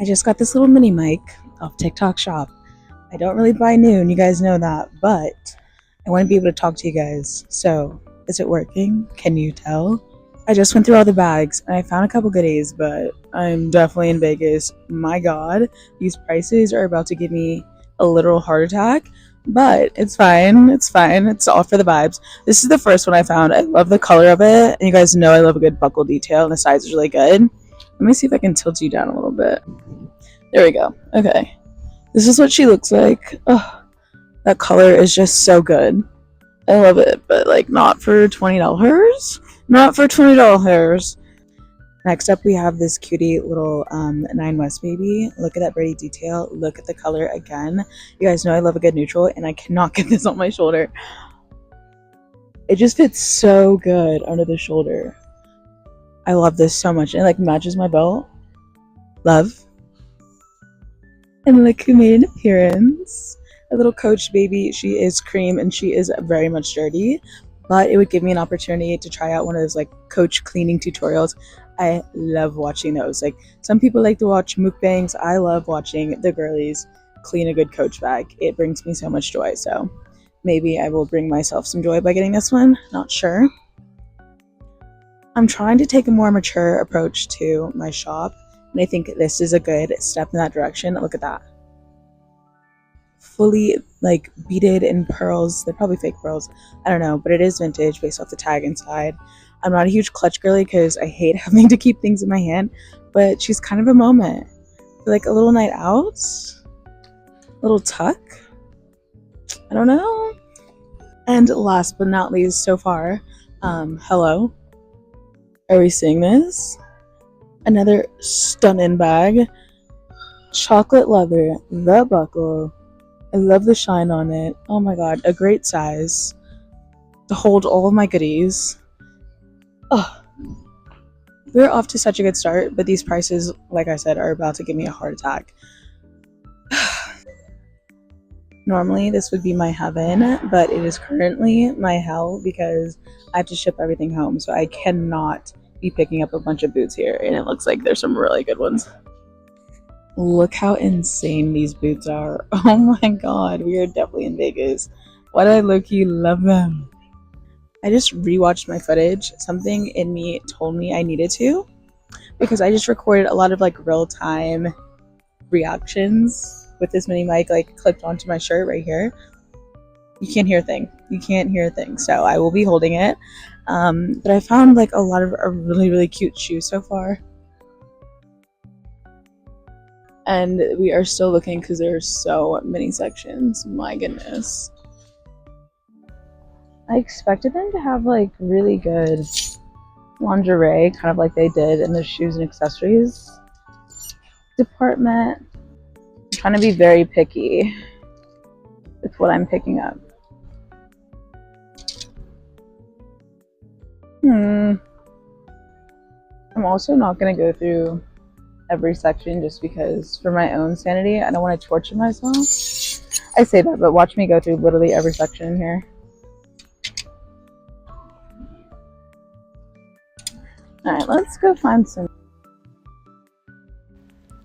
I just got this little mini mic off TikTok shop. I don't really buy new, and you guys know that, but I want to be able to talk to you guys. So, is it working? Can you tell? I just went through all the bags and I found a couple goodies, but I'm definitely in Vegas. My God, these prices are about to give me a literal heart attack, but it's fine. It's fine. It's all for the vibes. This is the first one I found. I love the color of it, and you guys know I love a good buckle detail, and the size is really good. Let me see if I can tilt you down a little bit. There we go. Okay. This is what she looks like. Oh, that color is just so good. I love it, but like not for $20. Not for $20. Next up, we have this cutie little Nine West baby. Look at that pretty detail. Look at the color again. You guys know I love a good neutral, and I cannot get this on my shoulder. It just fits so good under the shoulder. I love this so much. It like matches my belt. Love. And look who made an appearance. A little Coach baby. She is cream and she is very much dirty, but it would give me an opportunity to try out one of those like Coach cleaning tutorials. I love watching those. Like some people like to watch mukbangs. I love watching the girlies clean a good Coach bag. It brings me so much joy. So maybe I will bring myself some joy by getting this one. Not sure. I'm trying to take a more mature approach to my shop, and I think this is a good step in that direction. Look at that. Fully like beaded in pearls. They're probably fake pearls. I don't know, but it is vintage based off the tag inside. I'm not a huge clutch girly because I hate having to keep things in my hand, but she's kind of a moment. For like a little night out, a little tuck. I don't know. And last but not least so far, hello. Are we seeing this? Another stunning bag. Chocolate leather, the buckle. I love the shine on it. Oh my god, a great size to hold all of my goodies. Oh, we're off to such a good start, but these prices, like I said, are about to give me a heart attack. Normally, this would be my heaven, but it is currently my hell because I have to ship everything home, so I cannot be picking up a bunch of boots here, and it looks like there's some really good ones. Look how insane these boots are. Oh my god, we are definitely in Vegas. Why do I low-key love them? I just rewatched my footage. Something in me told me I needed to, because I just recorded a lot of like real-time reactions with this mini mic like clipped onto my shirt right here. You can't hear a thing. You can't hear a thing. So I will be holding it. But I found like a lot of really, really cute shoes so far. And we are still looking because there are so many sections. My goodness. I expected them to have like really good lingerie, kind of like they did in the shoes and accessories department. I'm trying to be very picky with what I'm picking up. I'm also not going to go through every section just because for my own sanity, I don't want to torture myself. I say that, but watch me go through literally every section in here. Alright, let's go find some.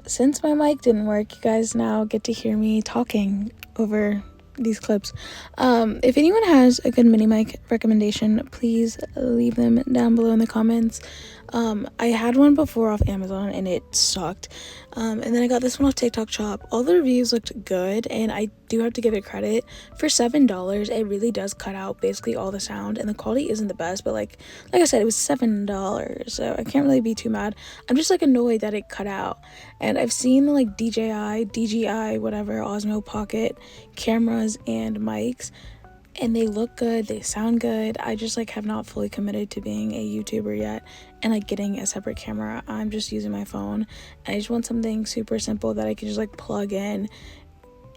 Since my mic didn't work, you guys now get to hear me talking over these clips. If anyone has a good mini mic recommendation, please leave them down below in the comments. I had one before off Amazon and it sucked, and then I got this one off TikTok shop. All the reviews looked good, and I do have to give it credit. For $7, it really does cut out basically all the sound, and the quality isn't the best, but like I said, it was $7, so I can't really be too mad. I'm just like annoyed that it cut out. And I've seen like DJI, whatever, Osmo Pocket cameras and mics, and they look good, they sound good. I just like have not fully committed to being a YouTuber yet and like getting a separate camera. I'm just using my phone. I just want something super simple that I can just like plug in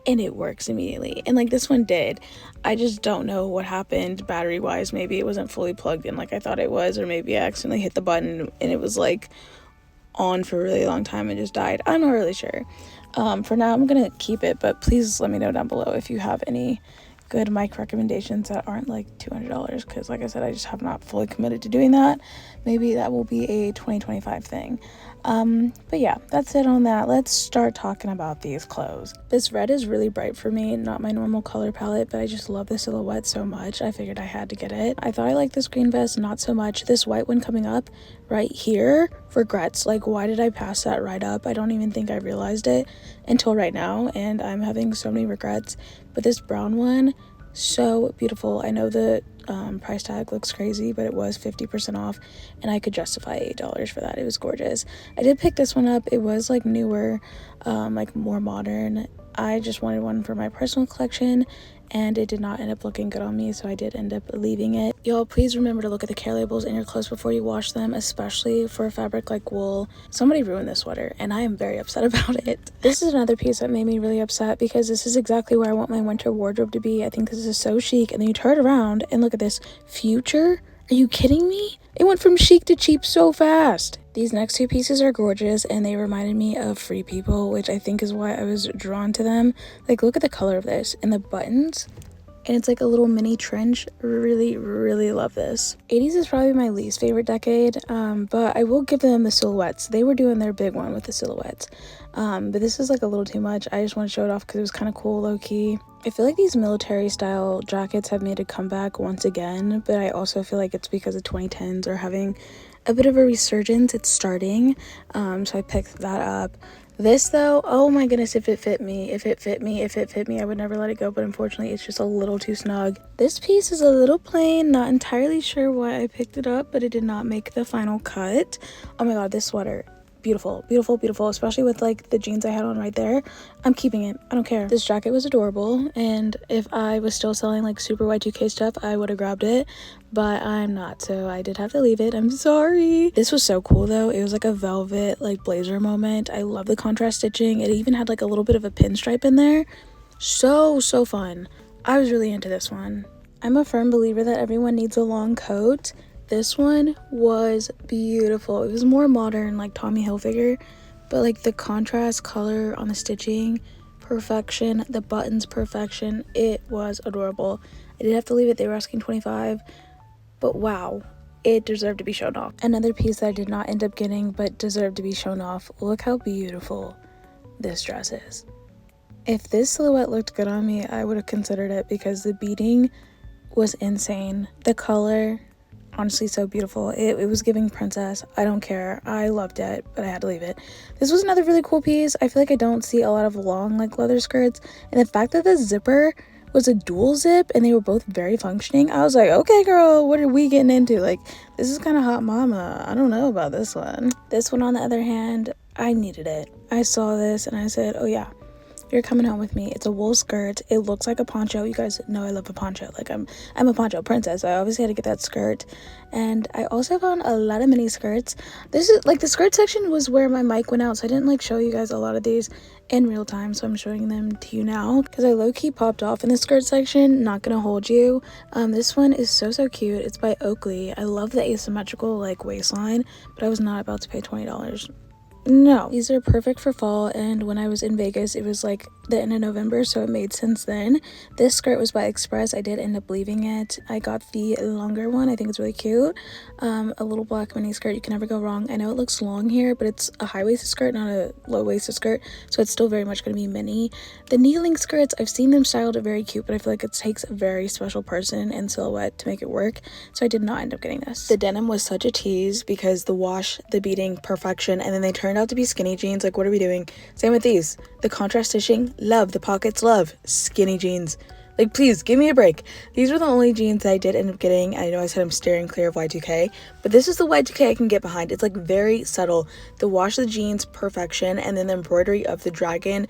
and it works immediately. And like this one did. I just don't know what happened battery wise. Maybe it wasn't fully plugged in like I thought it was, or maybe I accidentally hit the button and it was like on for a really long time and just died. I'm not really sure. For now, I'm gonna keep it, but please let me know down below if you have any good mic recommendations that aren't like $200, because like I said, I just have not fully committed to doing that. Maybe that will be a 2025 thing. But yeah, that's it on that. Let's start talking about these clothes. This red is really bright for me, not my normal color palette, but I just love the silhouette so much. I figured I had to get it. I thought I liked this green vest not so much. This white one coming up right here, regrets. Like, why did I pass that right up? I don't even think I realized it until right now, and I'm having so many regrets. But this brown one, so beautiful. I know the price tag looks crazy, but it was 50% off, and I could justify $8 for that. It was gorgeous. I did pick this one up. It was like newer, like more modern. I just wanted one for my personal collection, and it did not end up looking good on me, so I did end up leaving it. Y'all, please remember to look at the care labels in your clothes before you wash them, especially for a fabric like wool. Somebody ruined this sweater, and I am very upset about it. This is another piece that made me really upset because this is exactly where I want my winter wardrobe to be. I think this is so chic, and then you turn it around and look at this. Future? Are you kidding me? It went from chic to cheap so fast. These next two pieces are gorgeous, and they reminded me of Free People, which I think is why I was drawn to them. Like, look at the color of this and the buttons, and it's like a little mini trench. Really, really love this. 80s is probably my least favorite decade, but I will give them the silhouettes. They were doing their big one with the silhouettes, but this is like a little too much. I just want to show it off because it was kind of cool, low-key. I feel like these military style jackets have made a comeback once again, but I also feel like it's because the 2010s are having a bit of a resurgence. It's starting, so I picked that up. This though, oh my goodness, if it fit me, I would never let it go, but unfortunately it's just a little too snug. This piece is a little plain, not entirely sure why I picked it up, but it did not make the final cut. Oh my god, this sweater, beautiful, beautiful, beautiful, especially with like the jeans I had on right there. I'm keeping it, I don't care. This jacket was adorable, and if I was still selling like super Y2K stuff, I would have grabbed it, but I'm not, so I did have to leave it. I'm sorry. This was so cool though. It was like a velvet like blazer moment. I love the contrast stitching. It even had like a little bit of a pinstripe in there. So fun. I was really into this one. I'm a firm believer that everyone needs a long coat. This one was beautiful. It was more modern, like Tommy Hilfiger, but like the contrast color on the stitching, perfection. The buttons, perfection. It was adorable. I did have to leave it. They were asking $25, but wow, it deserved to be shown off. Another piece that I did not end up getting but deserved to be shown off. Look how beautiful this dress is. If this silhouette looked good on me, I would have considered it because the beading was insane. The color, honestly, so beautiful. It was giving princess. I don't care. I loved it, but I had to leave it. This was another really cool piece. I feel like I don't see a lot of long like leather skirts, and the fact that the zipper was a dual zip and they were both very functioning, I was like, okay girl, what are we getting into? Like, this is kind of hot mama. I don't know about this one. This one, on the other hand, I needed it. I saw this and I said, oh yeah, you're coming home with me. It's a wool skirt. It looks like a poncho. You guys know I love a poncho. Like, I'm a poncho princess, so I obviously had to get that skirt. And I also found a lot of mini skirts. This is like, the skirt section was where my mic went out, so I didn't like show you guys a lot of these in real time, so I'm showing them to you now because I low-key popped off in the skirt section. Not gonna hold you. This one is so cute. It's by Oakley. I love the asymmetrical like waistline, but I was not about to pay $20. No, these are perfect for fall, and when I was in Vegas, it was like the end of November, so it made sense then. This skirt was by Express. I did end up leaving it. I got the longer one. I think it's really cute. A little black mini skirt. You can never go wrong. I know it looks long here, but it's a high-waisted skirt, not a low-waisted skirt, so it's still very much going to be mini. The knee-length skirts, I've seen them styled very cute, but I feel like it takes a very special person and silhouette to make it work, so I did not end up getting this. The denim was such a tease because the wash, the beading, perfection, and then they turned out to be skinny jeans. Like, what are we doing? Same with these. The contrast stitching, love. The pockets, love. Skinny jeans. Like, please give me a break. These were the only jeans that I did end up getting. I know I said I'm steering clear of Y2K, but this is the Y2K I can get behind. It's like very subtle. The wash of the jeans, perfection, and then the embroidery of the dragon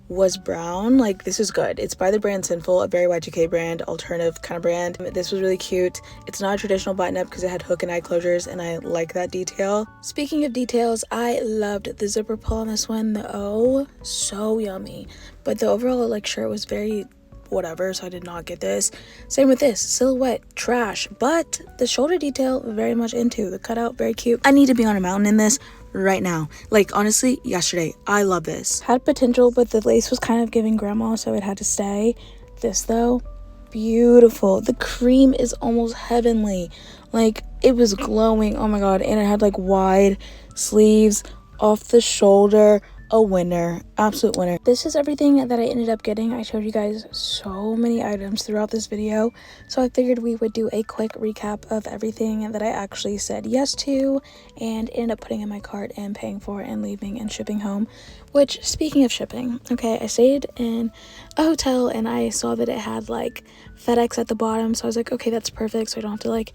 was brown. Like, this is good. It's by the brand Sinful, a very Y2K brand, alternative kind of brand. This was really cute. It's not a traditional button up because it had hook and eye closures, and I like that detail. Speaking of details, I loved the zipper pull on this one. The O, so yummy. But the overall like shirt was very whatever, so I did not get this. Same with this silhouette, trash, but the shoulder detail very much into. The cutout, very cute. I need to be on a mountain in this right now. Like, honestly, yesterday. I love this. Had potential, but the lace was kind of giving grandma, so it had to stay. This though, beautiful. The cream is almost heavenly. Like, it was glowing. Oh my god. And it had like wide sleeves. off the shoulder, a winner, absolute winner. This is everything that I ended up getting. I showed you guys so many items throughout this video, so I figured we would do a quick recap of everything that I actually said yes to and ended up putting in my cart and paying for and leaving and shipping home. Which, speaking of shipping, okay, I stayed in a hotel and I saw that it had like FedEx at the bottom, so I was like, okay, that's perfect, so I don't have to like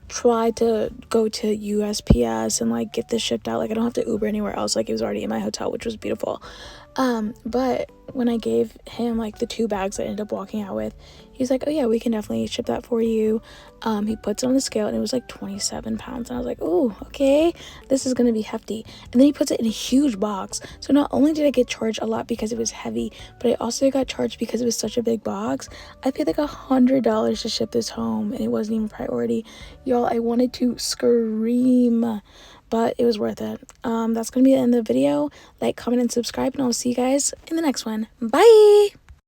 try to go to USPS and like get this shipped out. Like I don't have to Uber anywhere else. Like it was already in my hotel, which was beautiful. But when I gave him like the 2 bags I ended up walking out with, he's like, oh yeah, we can definitely ship that for you. He puts it on the scale and it was like 27 pounds. And I was like, oh, okay, this is gonna be hefty. And then he puts it in a huge box. So not only did I get charged a lot because it was heavy, but I also got charged because it was such a big box. I paid like $100 to ship this home and it wasn't even priority. Y'all, I wanted to scream, but it was worth it. That's gonna be the end of the video. Like, comment, and subscribe, and I'll see you guys in the next one. Bye.